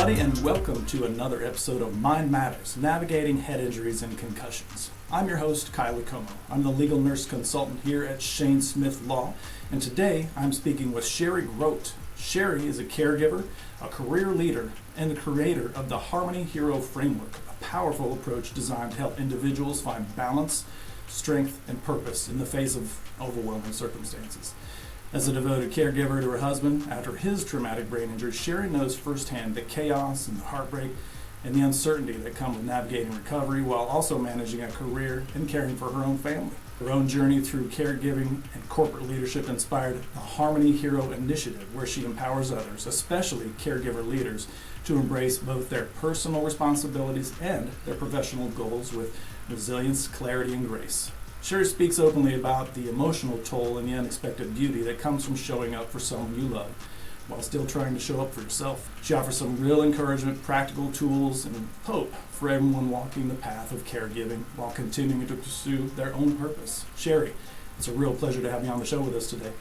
everybody, and welcome to another episode of Mind Matters, Navigating Head Injuries and Concussions. I'm your host, Kiley Como. I'm the legal nurse consultant here at Shane Smith Law, and today I'm speaking with Sherry Grote. Sherry is a caregiver, a career leader, and the creator of the Harmony Hero Framework, a powerful approach designed to help individuals find balance, strength, and purpose in the face of overwhelming circumstances. As a devoted caregiver to her husband after his traumatic brain injury, Sherry knows firsthand the chaos and the heartbreak and the uncertainty that come with navigating recovery while also managing a career and caring for her own family. Her own journey through caregiving and corporate leadership inspired the Harmony Hero Initiative, where she empowers others, especially caregiver leaders, to embrace both their personal responsibilities and their professional goals with resilience, clarity, and grace. Sherry speaks openly about the emotional toll and the unexpected beauty that comes from showing up for someone you love while still trying to show up for yourself. She offers some real encouragement, practical tools, and hope for everyone walking the path of caregiving while continuing to pursue their own purpose. Sherry, it's a real pleasure to have you on the show with us today.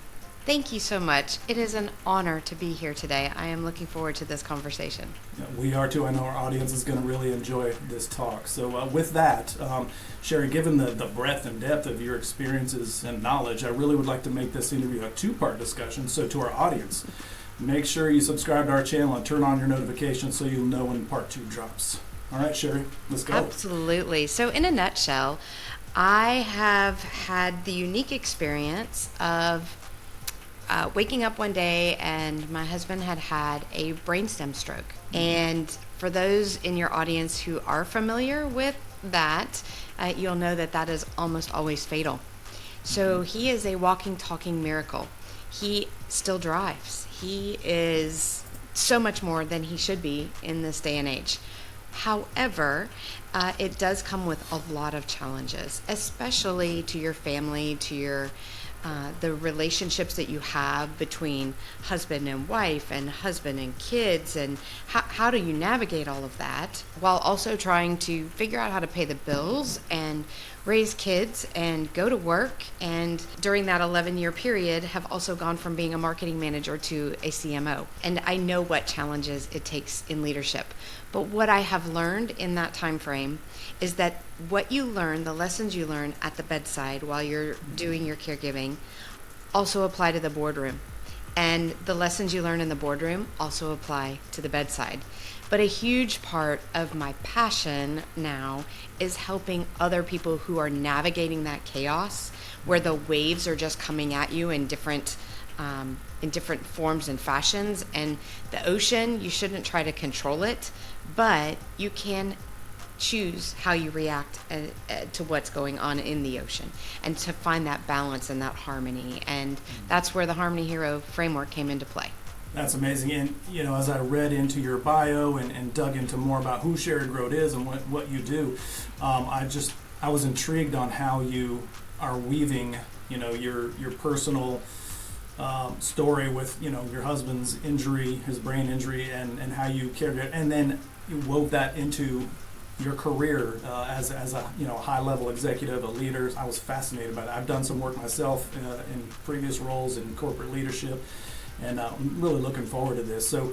Thank you so much. It is an honor to be here today. I am looking forward to this conversation. Yeah, we are too. I know our audience is going to really enjoy this talk. So with that, Sherry, given the breadth and depth of your experiences and knowledge, I really would like to make this interview a two-part discussion. So to our audience, make sure you subscribe to our channel and turn on your notifications so you'll know when part 2 drops. All right, Sherry, let's go. Absolutely. So in a nutshell, I have had the unique experience of waking up one day and my husband had a brainstem stroke. And for those in your audience who are familiar with that, you'll know that is almost always fatal. So he is a walking, talking miracle. He still drives. He is so much more than he should be in this day and age. However, it does come with a lot of challenges, especially to your family, to your the relationships that you have between husband and wife and husband and kids, and how do you navigate all of that while also trying to figure out how to pay the bills and raise kids and go to work, and during that 11-year period have also gone from being a marketing manager to a CMO. And I know what challenges it takes in leadership. But what I have learned in that time frame is that what you learn, the lessons you learn at the bedside while you're doing your caregiving, also apply to the boardroom. And the lessons you learn in the boardroom also apply to the bedside. But a huge part of my passion now is helping other people who are navigating that chaos, where the waves are just coming at you in different forms and fashions. And the ocean, you shouldn't try to control it, but you can choose how you react to what's going on in the ocean, and to find that balance and that harmony. And that's where the Harmony Hero Framework came into play. That's amazing. And, as I read into your bio and dug into more about who Sherry Grote is and what you do, I was intrigued on how you are weaving, your personal story with, your husband's injury, his brain injury, and how you cared, and then you wove that into your career as a high-level executive, a leader. I was fascinated by that. I've done some work myself in previous roles in corporate leadership, and I'm really looking forward to this. So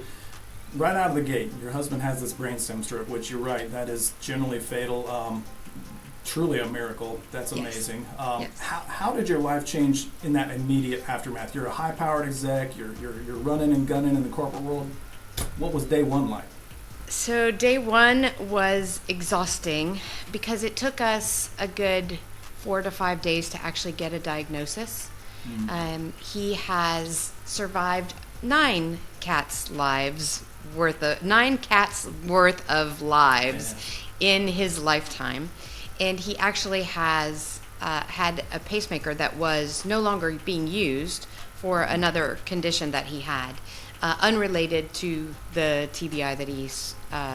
right out of the gate, your husband has this brainstem stroke, which you're right, that is generally fatal. Truly a miracle. That's amazing. Yes. How did your life change in that immediate aftermath? You're a high-powered exec. You're running and gunning in the corporate world. What was day one like? So day one was exhausting because it took us a good 4 to 5 days to actually get a diagnosis. He has survived 9 cats' worth of lives in his lifetime. And he actually has had a pacemaker that was no longer being used for another condition that he had, unrelated to the TBI that he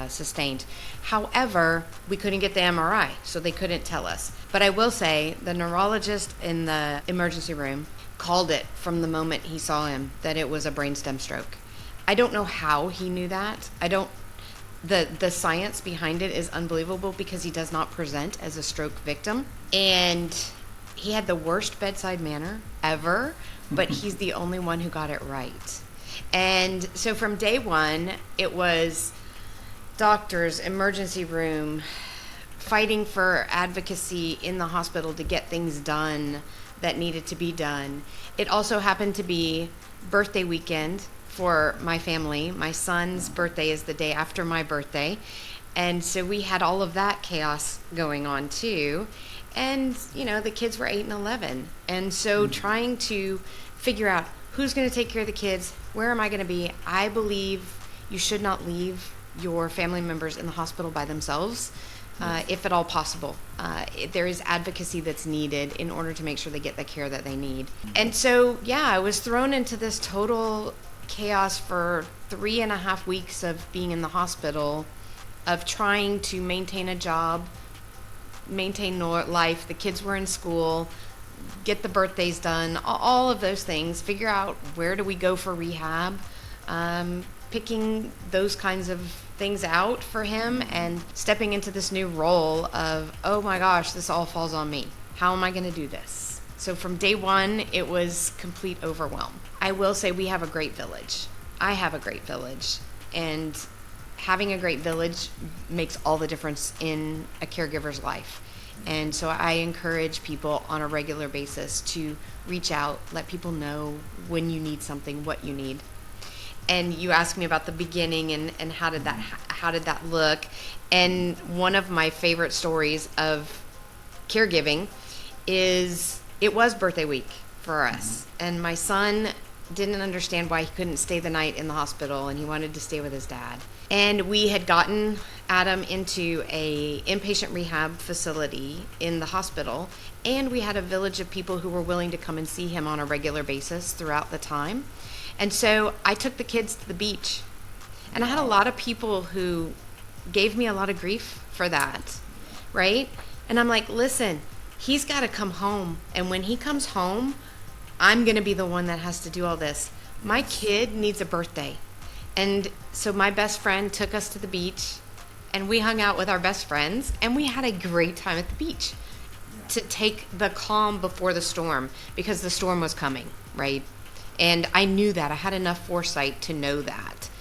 sustained. However, we couldn't get the MRI, so they couldn't tell us. But I will say the neurologist in the emergency room called it from the moment he saw him that it was a brainstem stroke. I don't know how he knew that. The science behind it is unbelievable because he does not present as a stroke victim. And he had the worst bedside manner ever, but he's the only one who got it right. And so from day one, it was doctors, emergency room, fighting for advocacy in the hospital to get things done that needed to be done. It also happened to be birthday weekend for my family. My son's birthday is the day after my birthday. And so we had all of that chaos going on too. And, the kids were 8 and 11. And so trying to figure out who's going to take care of the kids, where am I going to be? I believe you should not leave your family members in the hospital by themselves, if at all possible. There is advocacy that's needed in order to make sure they get the care that they need. And so, I was thrown into this total chaos for 3.5 weeks of being in the hospital, of trying to maintain a job, maintain life. The kids were in school, get the birthdays done, all of those things, figure out where do we go for rehab, picking those kinds of things out for him, and stepping into this new role of, oh my gosh, this all falls on me. How am I going to do this? So from day one, it was complete overwhelm. I will say we have a great village. I have a great village, and having a great village makes all the difference in a caregiver's life. And so I encourage people on a regular basis to reach out, let people know when you need something, what you need. And you asked me about the beginning and how did that look? And one of my favorite stories of caregiving is it was birthday week for us. And my son didn't understand why he couldn't stay the night in the hospital, and he wanted to stay with his dad. And we had gotten Adam into a inpatient rehab facility in the hospital, and we had a village of people who were willing to come and see him on a regular basis throughout the time. And so I took the kids to the beach, and I had a lot of people who gave me a lot of grief for that, right? And I'm like, listen, he's got to come home, and when he comes home, I'm going to be the one that has to do all this. My kid needs a birthday. And so my best friend took us to the beach, and we hung out with our best friends, and we had a great time at the beach to take the calm before the storm, because the storm was coming, right? And I knew that. I had enough foresight to know that.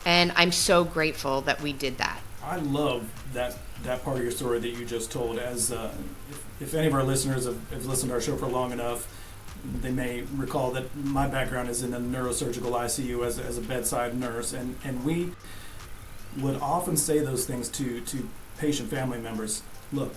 And I'm so grateful that we did that. I love that part of your story that you just told. As if any of our listeners have listened to our show for long enough, they may recall that my background is in the neurosurgical ICU as a bedside nurse, and we would often say those things to patient family members. Look,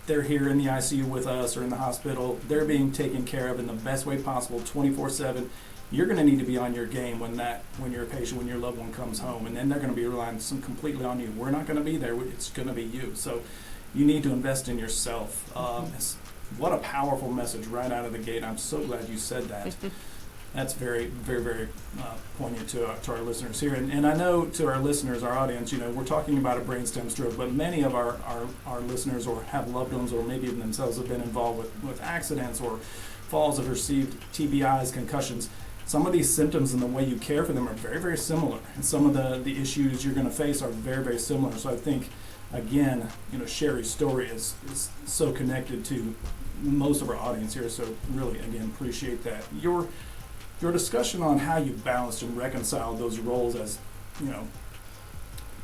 they're here in the ICU with us or in the hospital. They're being taken care of in the best way possible, 24/7. You're going to need to be on your game when you're a patient, when your loved one comes home, and then they're going to be relying completely on you. We're not going to be there. It's going to be you. So you need to invest in yourself. What a powerful message right out of the gate. I'm so glad you said that. That's very, very, very poignant to our listeners here. And I know to our listeners, our audience, we're talking about a brainstem stroke, but many of our listeners or have loved ones or maybe even themselves have been involved with accidents or falls, have received TBIs, concussions. Some of these symptoms and the way you care for them are very, very similar. And some of the issues you're going to face are very, very similar. So I think, again, Sherry's story is so connected to most of our audience here. So really, again, appreciate that. Your discussion on how you balanced and reconciled those roles as,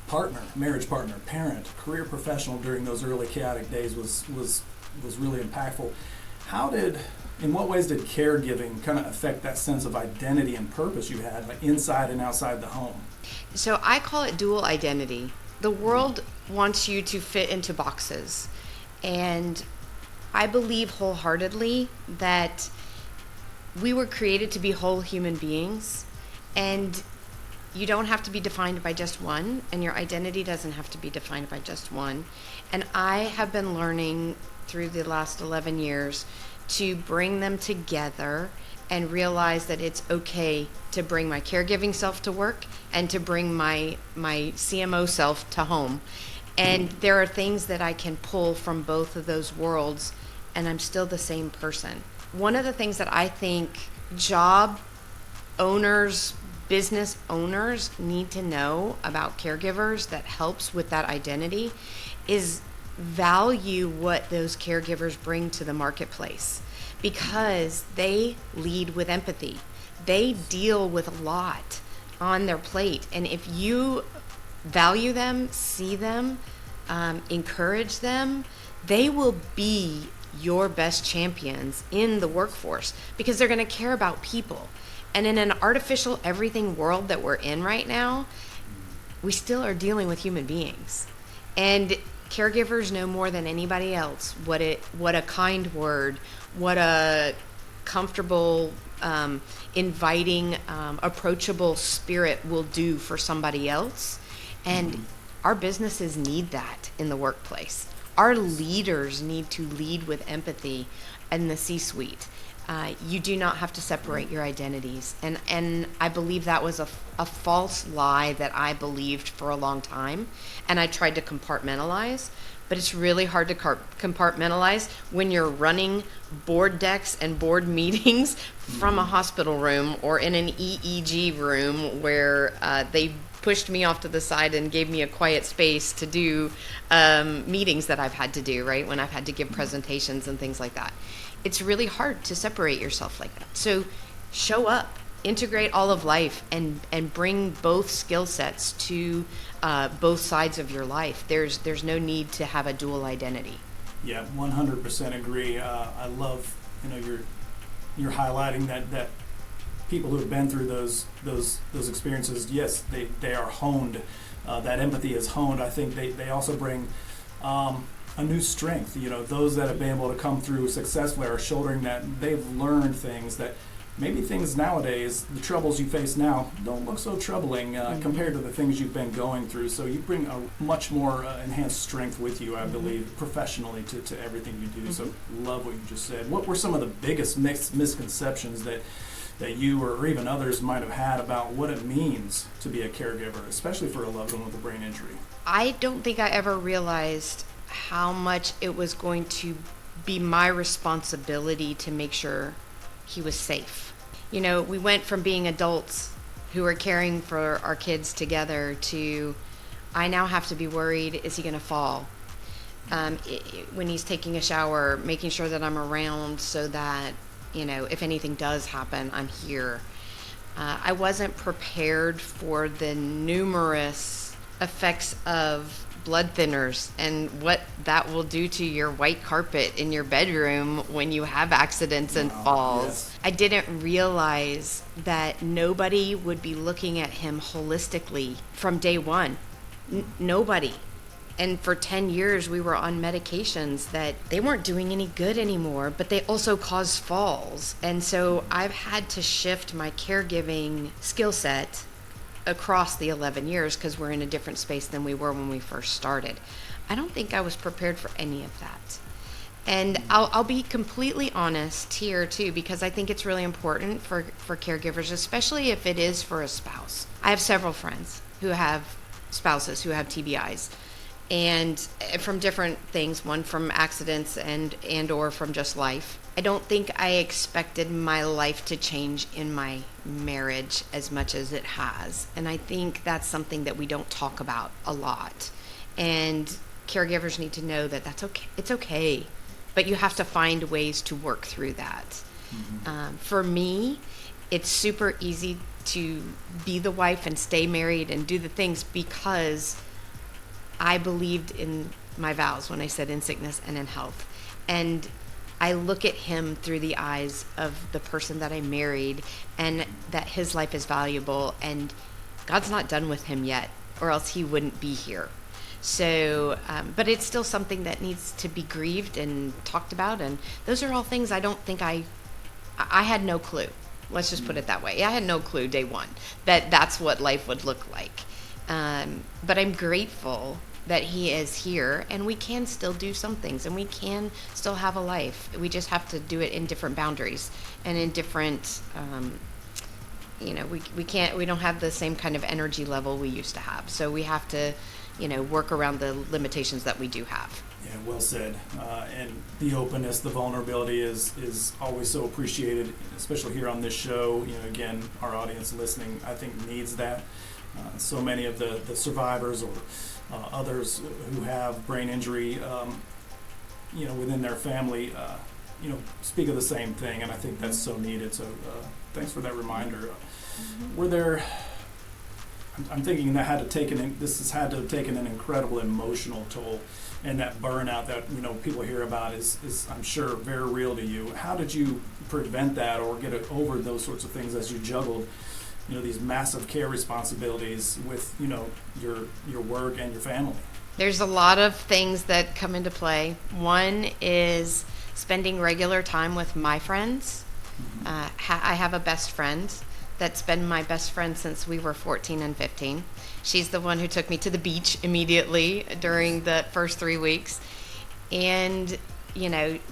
partner, marriage partner, parent, career professional during those early chaotic days was really impactful. In what ways did caregiving kind of affect that sense of identity and purpose you had, like inside and outside the home? So I call it dual identity. The world wants you to fit into boxes, and I believe wholeheartedly that we were created to be whole human beings, and you don't have to be defined by just one, and your identity doesn't have to be defined by just one. And I have been learning through the last 11 years to bring them together and realize that it's okay to bring my caregiving self to work and to bring my CMO self to home. And there are things that I can pull from both of those worlds, and I'm still the same person. One of the things that I think job owners, business owners need to know about caregivers that helps with that identity is value what those caregivers bring to the marketplace, because they lead with empathy. They deal with a lot on their plate. And if you value them, see them, encourage them, they will be your best champions in the workforce because they're going to care about people. And in an artificial everything world that we're in right now, we still are dealing with human beings. And caregivers know more than anybody else what a kind word, what a comfortable, inviting, approachable spirit will do for somebody else. And our businesses need that in the workplace. Our leaders need to lead with empathy in the C-suite. You do not have to separate your identities. And I believe that was a false lie that I believed for a long time. And I tried to compartmentalize. But it's really hard to compartmentalize when you're running board decks and board meetings from a hospital room or in an EEG room where they pushed me off to the side and gave me a quiet space to do meetings that I've had to do, right? When I've had to give presentations and things like that. It's really hard to separate yourself like that. So show up, integrate all of life, and bring both skill sets to both sides of your life. There's no need to have a dual identity. Yeah, 100% agree. I love, you're highlighting that people who have been through those experiences, yes, they are honed. That empathy is honed. I think they also bring a new strength. Those that have been able to come through successfully are shouldering that they've learned things that maybe things nowadays, the troubles you face now, don't look so troubling compared to the things you've been going through. So you bring a much more enhanced strength with you, I believe, professionally to everything you do. So love what you just said. What were some of the biggest misconceptions that you or even others might have had about what it means to be a caregiver, especially for a loved one with a brain injury? I don't think I ever realized how much it was going to be my responsibility to make sure he was safe. We went from being adults who were caring for our kids together to I now have to be worried, is he going to fall? When he's taking a shower, making sure that I'm around so that, if anything does happen, I'm here. I wasn't prepared for the numerous effects of blood thinners and what that will do to your white carpet in your bedroom when you have accidents and falls. Yes. I didn't realize that nobody would be looking at him holistically from day one. Nobody. And for 10 years, we were on medications that they weren't doing any good anymore, but they also caused falls. And so I've had to shift my caregiving skill set across the 11 years because we're in a different space than we were when we first started. I don't think I was prepared for any of that. And I'll be completely honest here too, because I think it's really important for caregivers, especially if it is for a spouse. I have several friends who have spouses who have TBIs, and from different things, one from accidents and or from just life. I don't think I expected my life to change in my marriage as much as it has. And I think that's something that we don't talk about a lot. And caregivers need to know that that's okay. It's okay. But you have to find ways to work through that. For me, it's super easy to be the wife and stay married and do the things because I believed in my vows when I said in sickness and in health. And I look at him through the eyes of the person that I married and that his life is valuable and God's not done with him yet, or else he wouldn't be here. So, but it's still something that needs to be grieved and talked about. And those are all things I don't think I had no clue. Let's just put it that way. I had no clue day one that that's what life would look like. But I'm grateful that he is here and we can still do some things and we can still have a life. We just have to do it in different boundaries and in different, we don't have the same kind of energy level we used to have. So we have to, work around the limitations that we do have. Yeah, well said. And the openness, the vulnerability is always so appreciated, especially here on this show. Again, our audience listening, I think, needs that. So many of the survivors or others who have brain injury, within their family, speak of the same thing, and I think that's so needed. So thanks for that reminder. Were there I'm thinking that this has had to have taken an incredible emotional toll, and that burnout that people hear about is I'm sure very real to you. How did you prevent that or get over those sorts of things as you juggled these massive care responsibilities with your work and your family? There's a lot of things that come into play. One is spending regular time with my friends. I have a best friend that's been my best friend since we were 14 and 15. She's the one who took me to the beach immediately during the first 3 weeks. And,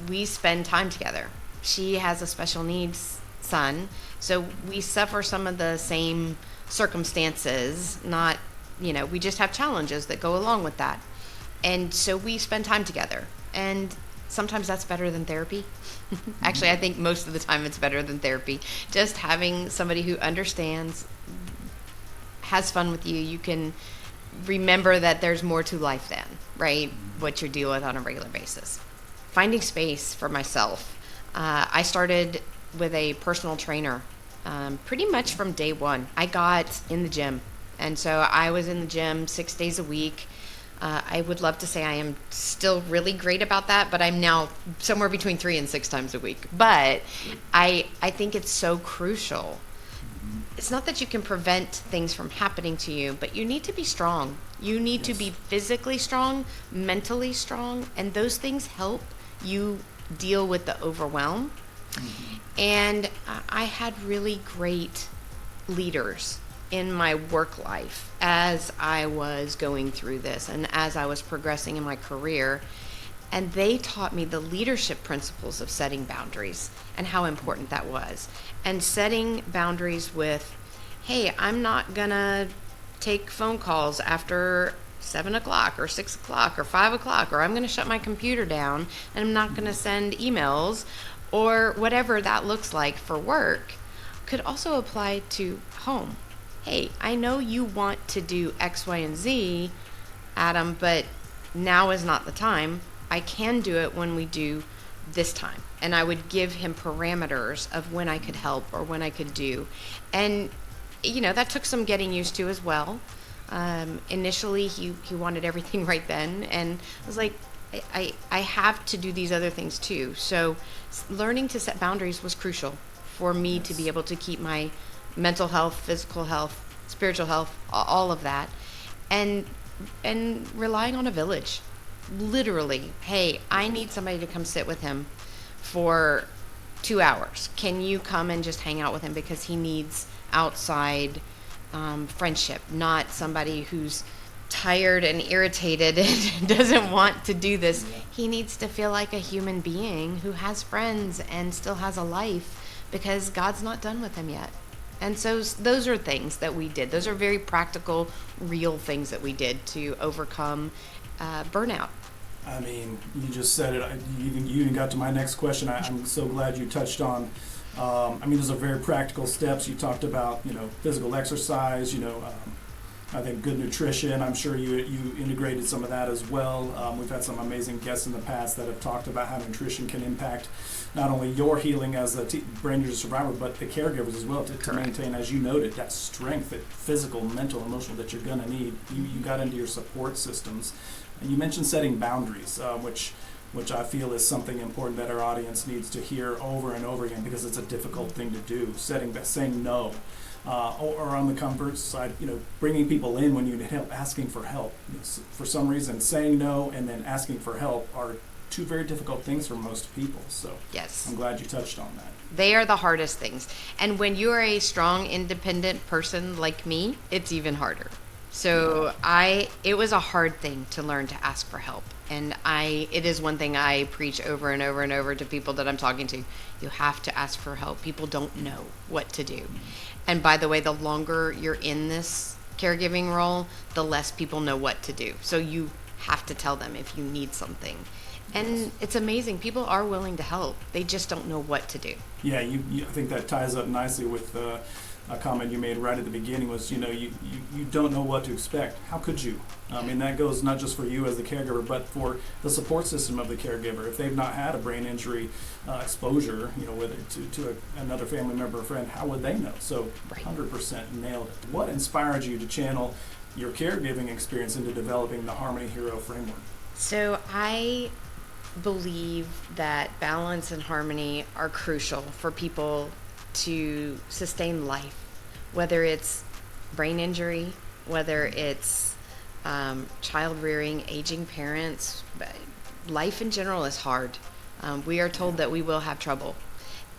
we spend time together. She has a special needs son, so we suffer some of the same circumstances, not, we just have challenges that go along with that. And so we spend time together. And sometimes that's better than therapy. Actually, I think most of the time it's better than therapy. Just having somebody who understands, has fun with you, you can remember that there's more to life than, right, what you're dealing with on a regular basis. Finding space for myself. I started with a personal trainer pretty much from day one. I got in the gym, and so I was in the gym 6 days a week. I would love to say I am still really great about that, but I'm now somewhere between 3 and 6 times a week. But I think it's so crucial. It's not that you can prevent things from happening to you, but you need to be strong. You need to be physically strong, mentally strong, and those things help you deal with the overwhelm. And I had really great leaders in my work life as I was going through this and as I was progressing in my career. And they taught me the leadership principles of setting boundaries and how important that was. And setting boundaries with, hey, I'm not gonna take phone calls after 7 o'clock or 6 o'clock or 5 o'clock, or I'm gonna shut my computer down and I'm not gonna send emails, or whatever that looks like for work, could also apply to home. Hey, I know you want to do X, Y, and Z, Adam, but now is not the time. I can do it when we do this time. And I would give him parameters of when I could help or when I could do. And, that took some getting used to as well. Initially, he wanted everything right then. And I was like, I have to do these other things too. So learning to set boundaries was crucial for me to be able to keep my mental health, physical health, spiritual health, all of that, and relying on a village. Literally, hey, I need somebody to come sit with him for 2 hours. Can you come and just hang out with him because he needs outside friendship, not somebody who's tired and irritated and doesn't want to do this. He needs to feel like a human being who has friends and still has a life because God's not done with him yet. And so those are things that we did. Those are very practical, real things that we did to overcome burnout. I mean, you just said it. You even got to my next question. I'm so glad you touched on. Those are very practical steps. You talked about, physical exercise, I think good nutrition. I'm sure you integrated some of that as well. We've had some amazing guests in the past that have talked about how nutrition can impact not only your healing as a brain injury survivor, but the caregivers as well to maintain, as you noted, that strength, that physical, mental, emotional that you're going to need. You got into your support systems. And you mentioned setting boundaries, which I feel is something important that our audience needs to hear over and over again because it's a difficult thing to do. Saying no. Or on the converse side, bringing people in when you need help, asking for help. For some reason, saying no and then asking for help are two very difficult things for most people. So yes, I'm glad you touched on that. They are the hardest things. And when you're a strong, independent person like me, it's even harder. So it was a hard thing to learn to ask for help. And it is one thing I preach over and over and over to people that I'm talking to. You have to ask for help. People don't know what to do. And by the way, the longer you're in this caregiving role, the less people know what to do. So you have to tell them if you need something. And it's amazing. People are willing to help. They just don't know what to do. Yeah, I think that ties up nicely with a comment you made right at the beginning was, you don't know what to expect. How could you? I mean, that goes not just for you as the caregiver, but for the support system of the caregiver. If they've not had a brain injury exposure, whether to another family member or friend, how would they know? So 100% nailed it. What inspired you to channel your caregiving experience into developing the Harmony Hero framework? So I believe that balance and harmony are crucial for people to sustain life, whether it's brain injury, whether it's child rearing, aging parents. Life in general is hard. We are told that we will have trouble.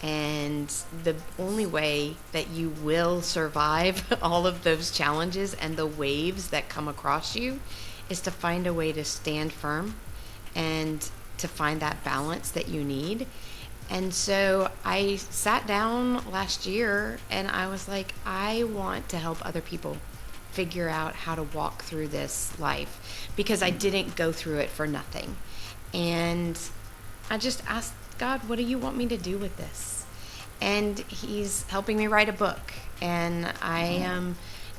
And the only way that you will survive all of those challenges and the waves that come across you is to find a way to stand firm and to find that balance that you need. And so I sat down last year and I was like, I want to help other people figure out how to walk through this life, because I didn't go through it for nothing. And I just asked God, what do you want me to do with this? And he's helping me write a book, and I am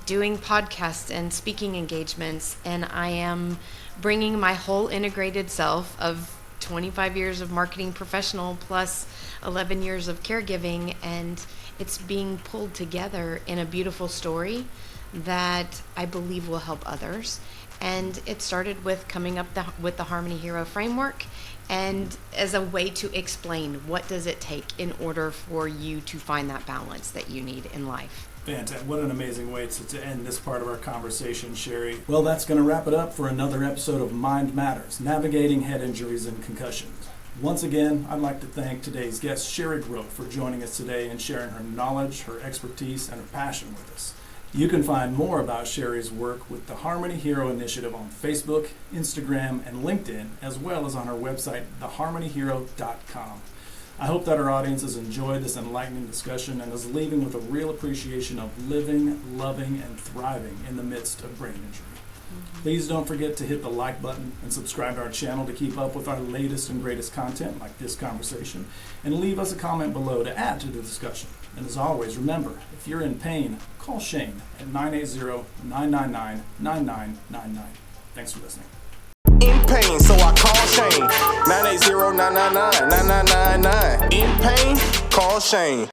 doing podcasts and speaking engagements, and I am bringing my whole integrated self of 25 years of marketing professional plus 11 years of caregiving, and it's being pulled together in a beautiful story that I believe will help others. And it started with coming up with the Harmony Hero framework, and as a way to explain what does it take in order for you to find that balance that you need in life. Fantastic. What an amazing way to end this part of our conversation, Sherry. Well, that's going to wrap it up for another episode of Mind Matters, Navigating Head Injuries and Concussions. Once again, I'd like to thank today's guest, Sherry Grote, for joining us today and sharing her knowledge, her expertise, and her passion with us. You can find more about Sherry's work with the Harmony Hero Initiative on Facebook, Instagram, and LinkedIn, as well as on her website, theharmonyhero.com. I hope that our audience has enjoyed this enlightening discussion and is leaving with a real appreciation of living, loving, and thriving in the midst of brain injury. Please don't forget to hit the like button and subscribe to our channel to keep up with our latest and greatest content like this conversation, and leave us a comment below to add to the discussion. And as always, remember, if you're in pain, call Shane at 980-999-9999. Thanks for listening. In pain, so I call Shane. 980-999-9999. In pain, call Shane.